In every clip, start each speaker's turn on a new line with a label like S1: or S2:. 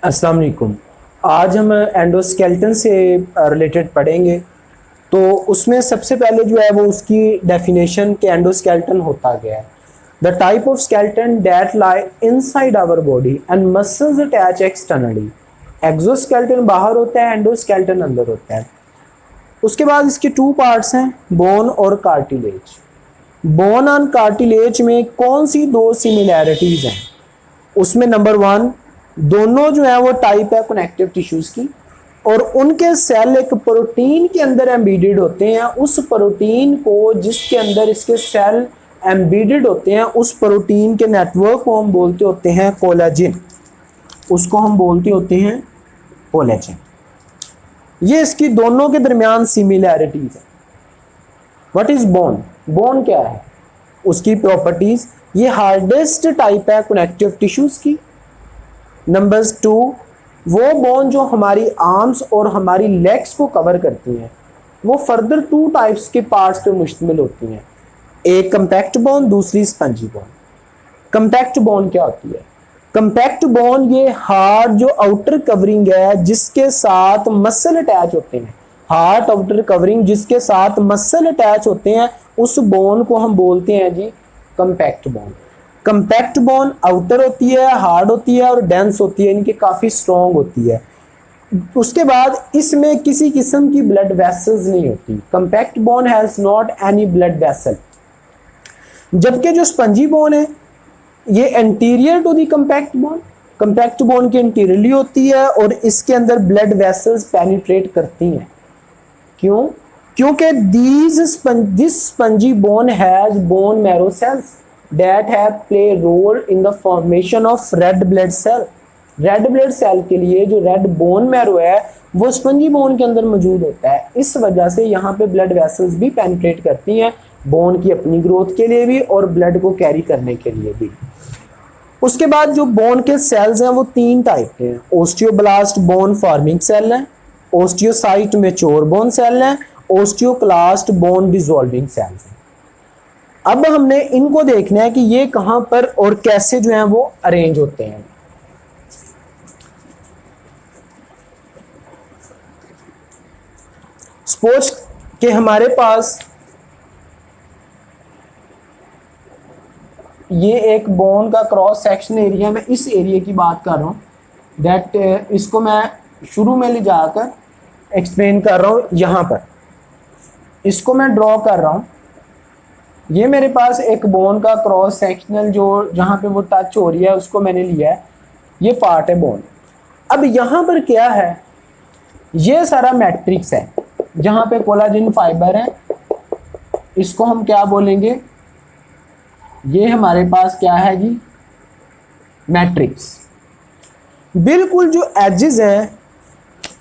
S1: अस्सलाम वालेकुम। आज हम एंडोस्केलेटन से रिलेटेड पढ़ेंगे। तो उसमें सबसे पहले जो है वो उसकी डेफिनेशन के एंडोस्केलेटन होता गया है। The type of skeleton that lie inside our body and muscles attach externally. Exoskeleton बाहर होता है, एंडोस्केलेटन अंदर होता है। उसके बाद इसके टू पार्ट्स हैं, बोन और कार्टिलेज। बोन और कार्टिलेज में कौन सी दो सिमिलैरिटीज हैं? उसमें नंबर वन, दोनों जो है वो टाइप है कनेक्टिव टिश्यूज की, और उनके सेल एक प्रोटीन के अंदर एम्बेडेड होते हैं। उस प्रोटीन को जिसके अंदर इसके सेल एम्बेडेड होते हैं, उस प्रोटीन के नेटवर्क को हम बोलते होते हैं कोलेजन। उसको हम बोलते होते हैं कोलेजन। ये इसकी दोनों के दरमियान सिमिलैरिटीज है। What is bone? बोन क्या है? उसकी प्रॉपर्टीज, ये हार्डेस्ट टाइप है कनेक्टिव टिश्यूज की। नंबर टू, वो बोन जो हमारी आर्म्स और हमारी लेग्स को कवर करती हैं, वो फर्दर टू टाइप्स के पार्ट्स पे मुश्तमिल होती हैं। एक कंपैक्ट बोन, दूसरी स्पंजी बोन। कंपैक्ट बोन क्या होती है? कंपैक्ट बोन ये हार्ड जो आउटर कवरिंग है जिसके साथ मसल अटैच होते हैं, हार्ड आउटर कवरिंग जिसके साथ मसल अटैच होते हैं, उस बोन को हम बोलते हैं जी compact bone. Compact bone outer होती है, हार्ड होती है और डेंस होती है, इनकी काफ़ी स्ट्रॉन्ग होती है। उसके बाद इसमें किसी किस्म की ब्लड वेसल्स नहीं होती। Compact bone has not any blood vessel. जबकि जो स्पंजी बोन है ये anterior to the compact bone, compact bone के एंटीरियरली होती है और इसके अंदर ब्लड वेसल्स पेनिट्रेट करती हैं। क्यों? क्योंकि this spongy bone has bone marrow cells that have play role in the formation of red blood cell। Red blood cell के लिए जो रेड बोन मैरो है वो स्पंजी बोन के अंदर मौजूद होता है। इस वजह से यहाँ पे ब्लड वेसल्स भी पेनिट्रेट करती हैं, बोन की अपनी ग्रोथ के लिए भी और ब्लड को कैरी करने के लिए भी। उसके बाद जो बोन के सेल्स हैं वो तीन टाइप के हैं। ओस्टियोब्लास्ट बोन फॉर्मिंग सेल है, ओस्टियोसाइट मैच्योर बोन सेल है, ओस्टियोक्लास्ट बोन डिसॉल्विंग सेल्स हैं। अब हमने इनको देखना है कि ये कहां पर और कैसे जो है वो अरेंज होते हैं। सपोज कि हमारे पास ये एक बोन का क्रॉस सेक्शन एरिया, मैं इस एरिया की बात कर रहा हूं, दैट इसको मैं शुरू में ले जाकर एक्सप्लेन कर रहा हूं। यहां पर इसको मैं ड्रॉ कर रहा हूं। ये मेरे पास एक बोन का क्रॉस सेक्शनल जो जहाँ पे वो टच हो रही है उसको मैंने लिया है, ये पार्ट है बोन। अब यहाँ पर क्या है, ये सारा मैट्रिक्स है जहाँ पे कोलाजन फाइबर है, इसको हम क्या बोलेंगे? ये हमारे पास क्या है जी? मैट्रिक्स। बिल्कुल जो एजेस हैं,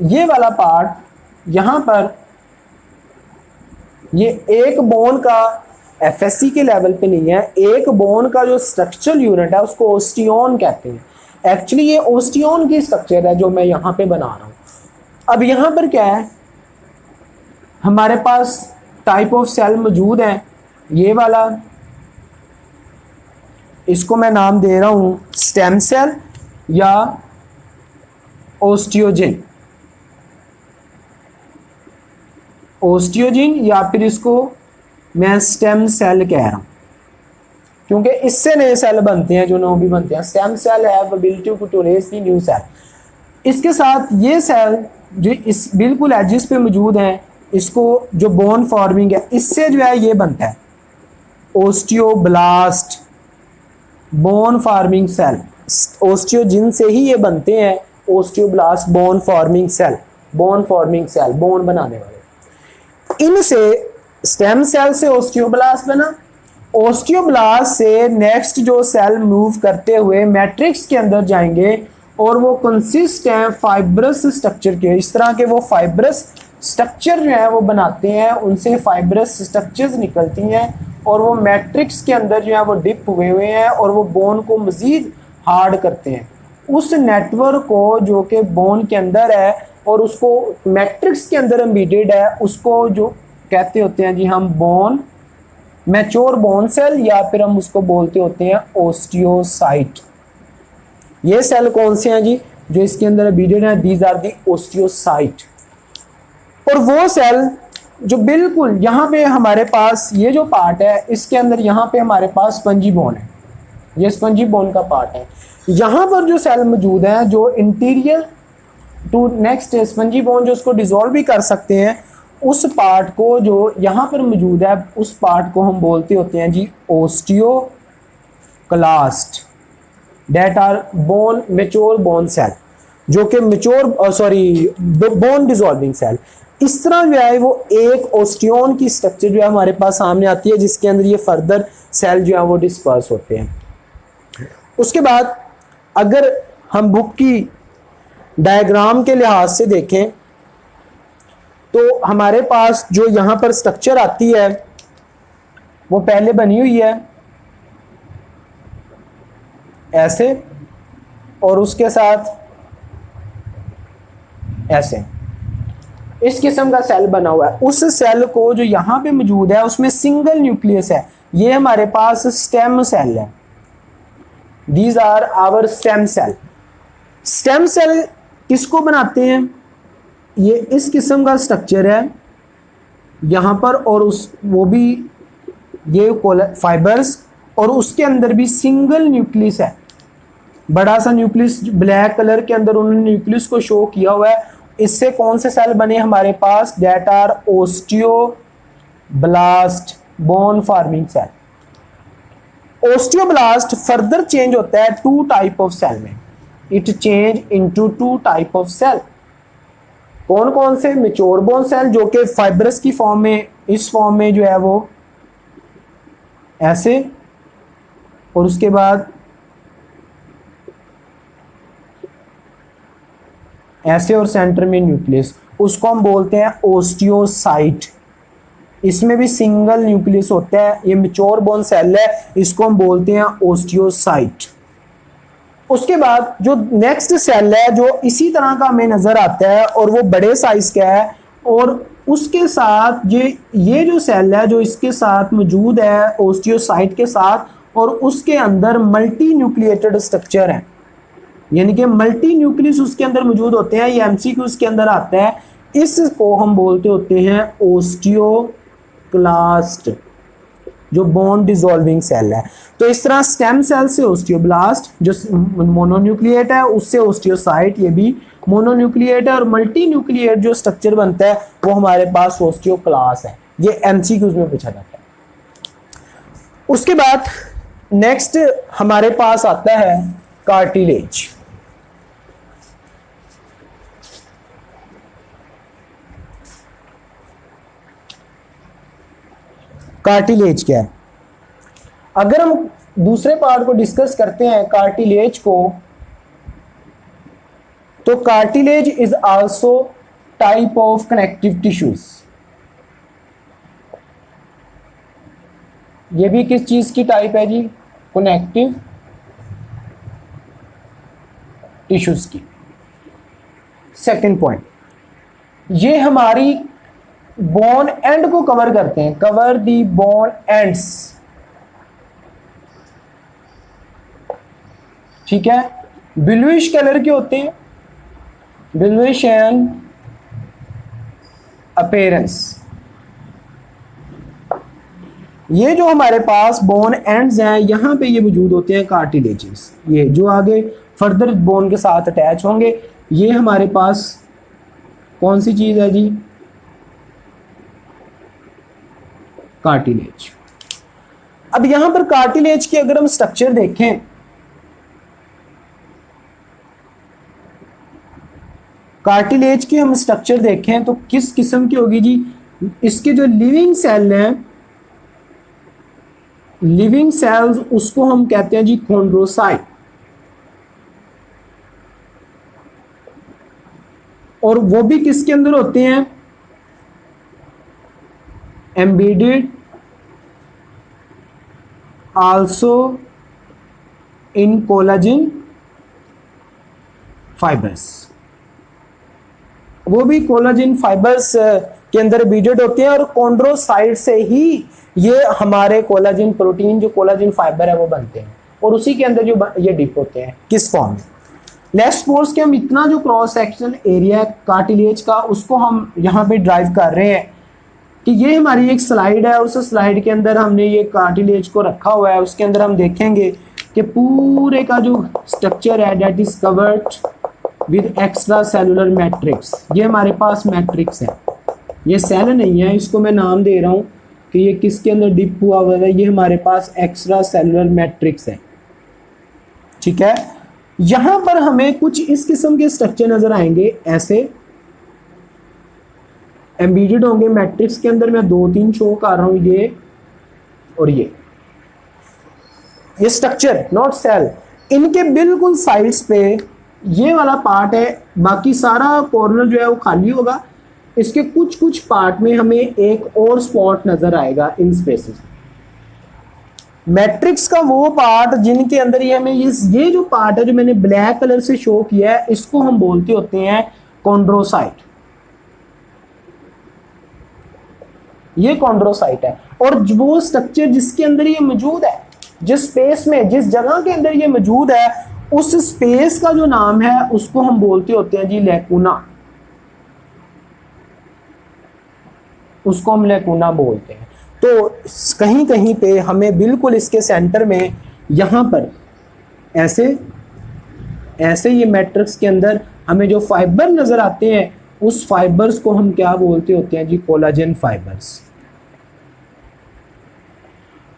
S1: ये वाला पार्ट यहाँ पर, ये एक बोन का एफएससी के लेवल पे नहीं है, एक बोन का जो स्ट्रक्चरल यूनिट है उसको ओस्टियोन कहते हैं। एक्चुअली ये ओस्टियोन की स्ट्रक्चर है जो मैं यहाँ पे बना रहा हूँ। अब यहाँ पर क्या है, हमारे पास टाइप ऑफ सेल मौजूद है, ये वाला, इसको मैं नाम दे रहा हूँ स्टेम सेल या ओस्टियोजिन, ओस्टियोजिन या फिर इसको मैं स्टेम सेल कह रहा हूं क्योंकि इससे नए सेल बनते हैं, जो नए भी बनते हैं। Stem cell have ability to raise the new cell. इसके साथ ये सेल जो इस बिल्कुल एजिस पे मौजूद हैं, इसको जो बोन फॉर्मिंग है इससे जो है ये बनता है osteoblast bone forming cell. Osteogen से ही ये बनते हैं osteoblast bone forming cell, bone forming cell, bone बनाने वाले। इनसे स्टेम सेल से ओस्टियोब्लास्ट बना, ओस्टियोब्लास्ट से नेक्स्ट जो सेल मूव करते हुए मैट्रिक्स के अंदर जाएंगे और वो कंसिस्ट हैं फाइब्रस स्ट्रक्चर के। इस तरह के वो फाइब्रस स्ट्रक्चर जो है वो बनाते हैं, उनसे फाइब्रस स्ट्रक्चर्स निकलती हैं और वो मैट्रिक्स के अंदर जो है वो डिप हुए हुए हैं और वो बोन को मजीद हार्ड करते हैं। उस नेटवर्क को जो कि बोन के अंदर है और उसको मैट्रिक्स के अंदर एम्बेडेड है, उसको जो कहते होते हैं जी हम बोन मैच्योर बोन सेल, या फिर हम उसको बोलते होते हैं ओस्टियोसाइट। ये सेल कौन से हैं जी? जो इसके अंदर एम्बेडेड है, दीज आर दी ओस्टियोसाइट। और वो सेल जो बिल्कुल यहाँ पे हमारे पास ये जो पार्ट है, इसके अंदर यहाँ पे हमारे पास स्पंजी बोन है, ये स्पंजी बोन का पार्ट है। यहाँ पर जो सेल मौजूद है जो interior to next spongy bone, जो उसको डिसॉल्व भी कर सकते हैं, उस पार्ट को जो यहाँ पर मौजूद है उस पार्ट को हम बोलते होते हैं जी osteoclast, that are bone mature bone cell, जो कि मेच्योर बोन डिसॉल्विंग सेल। इस तरह जो है वो एक ओस्टियोन की स्ट्रक्चर जो है हमारे पास सामने आती है, जिसके अंदर ये फर्दर सेल जो है वो डिस्पर्स होते हैं। उसके बाद अगर हम बुक की डायग्राम के लिहाज से देखें तो हमारे पास जो यहाँ पर स्ट्रक्चर आती है वो पहले बनी हुई है ऐसे, और उसके साथ ऐसे इस किस्म का सेल बना हुआ है। उस सेल को जो यहाँ पे मौजूद है उसमें सिंगल न्यूक्लियस है, ये हमारे पास स्टेम सेल है। These are our stem cell. Stem cell किसको बनाते हैं? ये इस किस्म का स्ट्रक्चर है यहाँ पर, और उस वो भी ये फाइबर्स, और उसके अंदर भी सिंगल न्यूक्लियस है, बड़ा सा न्यूक्लियस, ब्लैक कलर के अंदर उन्होंने न्यूक्लियस को शो किया हुआ है। इससे कौन से सेल बने हमारे पास? That are osteoblast bone forming cell. Osteoblast further change होता है टू टाइप ऑफ सेल में, it change into two type of cell. कौन कौन से? मेच्योर बोन सेल जो कि फाइब्रस की फॉर्म में, इस फॉर्म में जो है वो ऐसे, और उसके बाद ऐसे, और सेंटर में न्यूक्लियस, उसको हम बोलते हैं ओस्टियोसाइट। इसमें भी सिंगल न्यूक्लियस होता है, ये मेच्योर बोन सेल है, इसको हम बोलते हैं ओस्टियोसाइट। उसके बाद जो नेक्स्ट सेल है जो इसी तरह का हमें नजर आता है और वो बड़े साइज का है, और उसके साथ ये जो सेल है जो इसके साथ मौजूद है ओस्टियोसाइट के साथ, और उसके अंदर मल्टी न्यूक्लिएटेड स्ट्रक्चर है, यानी कि मल्टी न्यूक्लियस उसके अंदर मौजूद होते हैं। ये एमसीक्यू उसके अंदर आता है, इसको हम बोलते होते हैं ओस्टियोक्लास्ट, जो बोन डिसॉल्विंग सेल है। तो इस तरह स्टेम सेल से ओस्टियोब्लास्ट जो मोनोन्यूक्लिएट है, उससे ओस्टियोसाइट ये भी मोनोन्यूक्लिएट है, और मल्टी न्यूक्लिएट जो स्ट्रक्चर बनता है वो हमारे पास ओस्टियोक्लास्ट है। ये एमसीक्यूज में पूछा जाता है। उसके बाद नेक्स्ट हमारे पास आता है कार्टिलेज। कार्टिलेज क्या है? अगर हम दूसरे पार्ट को डिस्कस करते हैं कार्टिलेज को, तो cartilage is also type of connective tissues. ये भी किस चीज की टाइप है जी? कनेक्टिव टिश्यूज की। सेकंड पॉइंट, ये हमारी बोन एंड को कवर करते हैं, कवर दी बोन एंड्स, ठीक है। ब्लूइश कलर के होते हैं, ब्लूइश एंड अपीयरेंस। ये जो हमारे पास बोन एंड्स हैं यहां पे ये मौजूद होते हैं कार्टिलेजेस, ये जो आगे फर्दर बोन के साथ अटैच होंगे। ये हमारे पास कौन सी चीज है जी? कार्टिलेज। अब यहां पर कार्टिलेज की अगर हम स्ट्रक्चर देखें, कार्टिलेज की हम स्ट्रक्चर देखें तो किस किस्म की होगी जी? इसके जो लिविंग सेल हैं, लिविंग सेल्स, उसको हम कहते हैं जी कॉन्ड्रोसाइट, और वो भी किसके अंदर होते हैं? Embedded also in collagen fibres. वो भी कोलाजन फाइबर्स के अंदर एम्बेडेड होते हैं, और कॉन्ड्रोसाइट से ही ये हमारे कोलाजन प्रोटीन, जो कोलाजन फाइबर है वो बनते हैं, और उसी के अंदर जो ये डिप होते हैं। किस फॉर्म में? लेट्स सपोज कि हम इतना जो क्रॉस सेक्शन एरिया कार्टिलेज का उसको हम यहाँ पे ड्राइव कर रहे हैं कि ये हमारी एक स्लाइड है, उस स्लाइड के अंदर हमने ये कार्टिलेज को रखा हुआ है, उसके अंदर हम देखेंगे कि पूरे का जो स्ट्रक्चर है that is covered with extra cellular matrix. ये हमारे पास मैट्रिक्स है, ये सेल नहीं है, इसको मैं नाम दे रहा हूँ कि ये किसके अंदर डिप हुआ हुआ है, ये हमारे पास एक्स्ट्रा सेलुलर मैट्रिक्स है। ठीक है, यहां पर हमें कुछ इस किस्म के स्ट्रक्चर नजर आएंगे, ऐसे एम्बेडेड होंगे मैट्रिक्स के अंदर। मैं 2-3 शो कर रहा हूं, ये और ये स्ट्रक्चर नॉट सेल, इनके बिल्कुल साइड्स पे ये वाला पार्ट है, बाकी सारा कॉर्नर जो है वो खाली होगा। इसके कुछ कुछ पार्ट में हमें एक और स्पॉट नजर आएगा इन स्पेसेस। मैट्रिक्स का वो पार्ट जिनके अंदर ये हमें ये जो पार्ट है जो मैंने ब्लैक कलर से शो किया है, इसको हम बोलते होते हैं कॉन्ड्रोसाइट। ये कॉन्ड्रोसाइट है, और वो स्ट्रक्चर जिसके अंदर ये मौजूद है, जिस स्पेस में, जिस जगह के अंदर ये मौजूद है, उस स्पेस का जो नाम है उसको हम बोलते होते हैं जी लैकुना। उसको हम लैकुना बोलते हैं। तो कहीं कहीं पे हमें बिल्कुल इसके सेंटर में यहां पर ऐसे ऐसे ये मैट्रिक्स के अंदर हमें जो फाइबर नजर आते हैं, उस फाइबर्स को हम क्या बोलते होते हैं जी, कोलाजन फाइबर्स।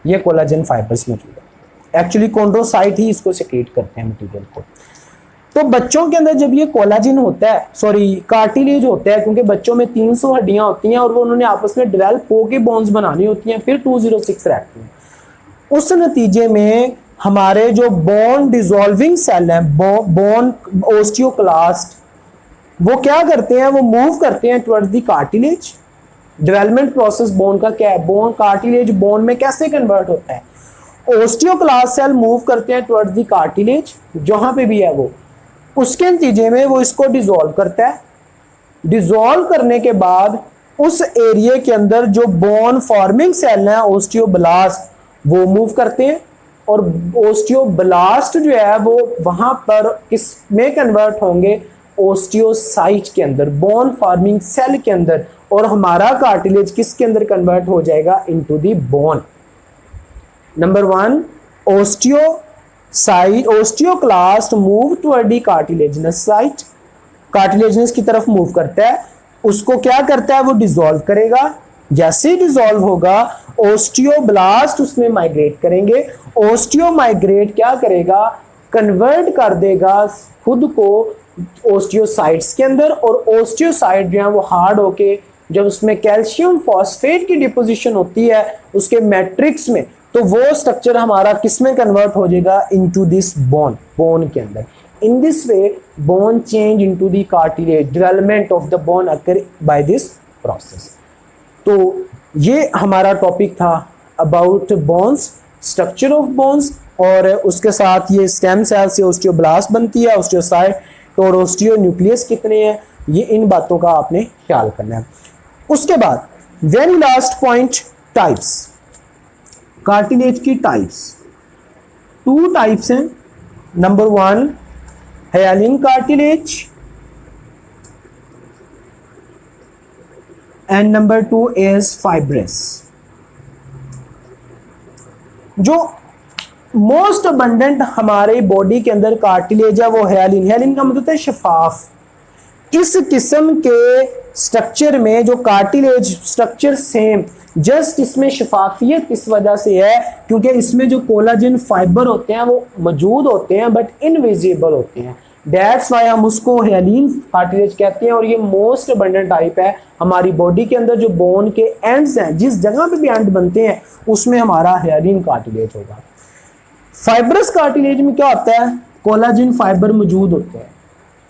S1: ये कोलाजन फाइबर्स मौजूद है। एक्चुअली कॉन्ड्रोसाइट ही इसको सेक्रेट करते हैं मटेरियल को। तो बच्चों के अंदर जब ये कोलाजन होता है, सॉरी कार्टिलेज होता है, क्योंकि बच्चों में 300 हड्डियां होती हैं और वो उन्होंने आपस में डेवलप होके बोन्स बनानी होती हैं, फिर 206 रहती हैं। उस नतीजे में हमारे जो बोन डिसॉल्विंग सेल हैं, बोन ओस्टियोक्लास्ट, वो क्या करते हैं, वो मूव करते हैं towards the cartilage. Development process bone का क्या है, बोन कार्टिलेज बोन में कैसे कन्वर्ट होता है, ओस्टियोक्लास्ट सेल मूव करते हैं टुवर्ड्स द कार्टिलेज, जहां पे भी है वो, उसके नतीजे में वो इसको डिसॉल्व करता है। डिसॉल्व करने के बाद उस एरिया के अंदर जो बोन फॉर्मिंग सेल है ओस्टियोब्लास्ट, वो मूव करते हैं, और ओस्टियोब्लास्ट जो है वो वहां पर किस में कन्वर्ट होंगे, ओस्टियोसाइट के अंदर, बोन फॉर्मिंग सेल के अंदर, और हमारा कार्टिलेज किसके अंदर कन्वर्ट हो जाएगा, into the bone. Number 1, osteocyte, osteoclast move toward the cartilaginous site, cartilaginous की तरफ मूव करता है, उसको क्या करता है, वो डिसॉल्व करेगा। जैसे ही डिसॉल्व होगा, ओस्टियोब्लास्ट उसमें माइग्रेट करेंगे। ओस्टियो माइग्रेट क्या करेगा, कन्वर्ट कर देगा खुद को ओस्टियोसाइट्स के अंदर, और ओस्टियोसाइट जो है वो हार्ड होके, जब उसमें कैल्शियम फॉस्फेट की डिपोजिशन होती है उसके मैट्रिक्स में, तो वो स्ट्रक्चर हमारा किस में कन्वर्ट हो जाएगा, इनटू दिस बोन, बोन के अंदर। In this way bone change into the cartilage, development of the bone occur by this process. तो ये हमारा टॉपिक था about bones, structure of bones, और उसके साथ ये स्टेम सेल से ओस्टियोब्लास्ट बनती है, ओस्टियोसाइट और ओस्टियो न्यूक्लियस कितने हैं, ये इन बातों का आपने ख्याल करना है। उसके बाद very last point, types, cartilage की टाइप्स। 2 टाइप्स हैं। Number 1 hyaline cartilage and number 2 is fibrous. जो मोस्ट अबंडेंट हमारे बॉडी के अंदर कार्टिलेज है वो हाइलिन। हाइलिन का मतलब है शफाफ। इस किस्म के स्ट्रक्चर में जो कार्टिलेज स्ट्रक्चर सेम, जस्ट इसमें शफाफियत इस वजह से है क्योंकि इसमें जो कोलाजन फाइबर होते हैं वो मौजूद होते हैं बट इनविजिबल होते हैं। दैट्स वाई हम उसको हाइलिन कार्टिलेज कहते हैं, और ये मोस्ट अबंडेंट टाइप है हमारी बॉडी के अंदर। जो बोन के एंड्स हैं, जिस जगह पे भी एंड बनते हैं, उसमें हमारा हाइलिन कार्टिलेज होगा। फाइब्रस कार्टिलेज में क्या होता है, कोलाजन फाइबर मौजूद होते हैं,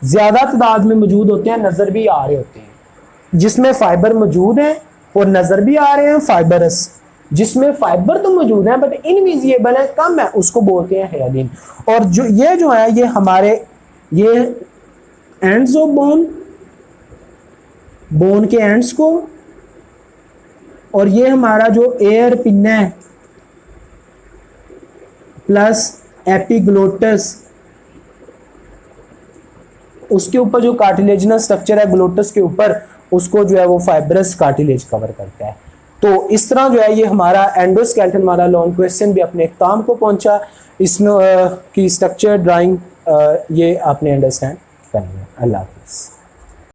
S1: ज्यादा तादाद में मौजूद होते हैं, नजर भी आ रहे होते हैं। जिसमें फाइबर मौजूद है और नजर भी आ रहे हैं फाइबरस, जिसमें फाइबर तो मौजूद है बट इनविजिबल है, कम है, उसको बोलते हैं हाइलिन। और जो है ये हमारे ये एंड्स ऑफ बोन, बोन के एंड्स को, और ये हमारा जो एयर पिन है प्लस एपिग्लोटस, उसके ऊपर जो कार्टिलेजिनस स्ट्रक्चर है ग्लोटस के ऊपर, उसको जो है वो फाइब्रस कार्टिलेज कवर करता है। तो इस तरह जो है ये हमारा एंडोस्केलेटन वाला लॉन्ग क्वेश्चन भी अपने इख्तिताम को पहुंचा। इसमें की स्ट्रक्चर ड्राइंग ये आपने अंडरस्टैंड करनी है। अल्लाह हाफिज़।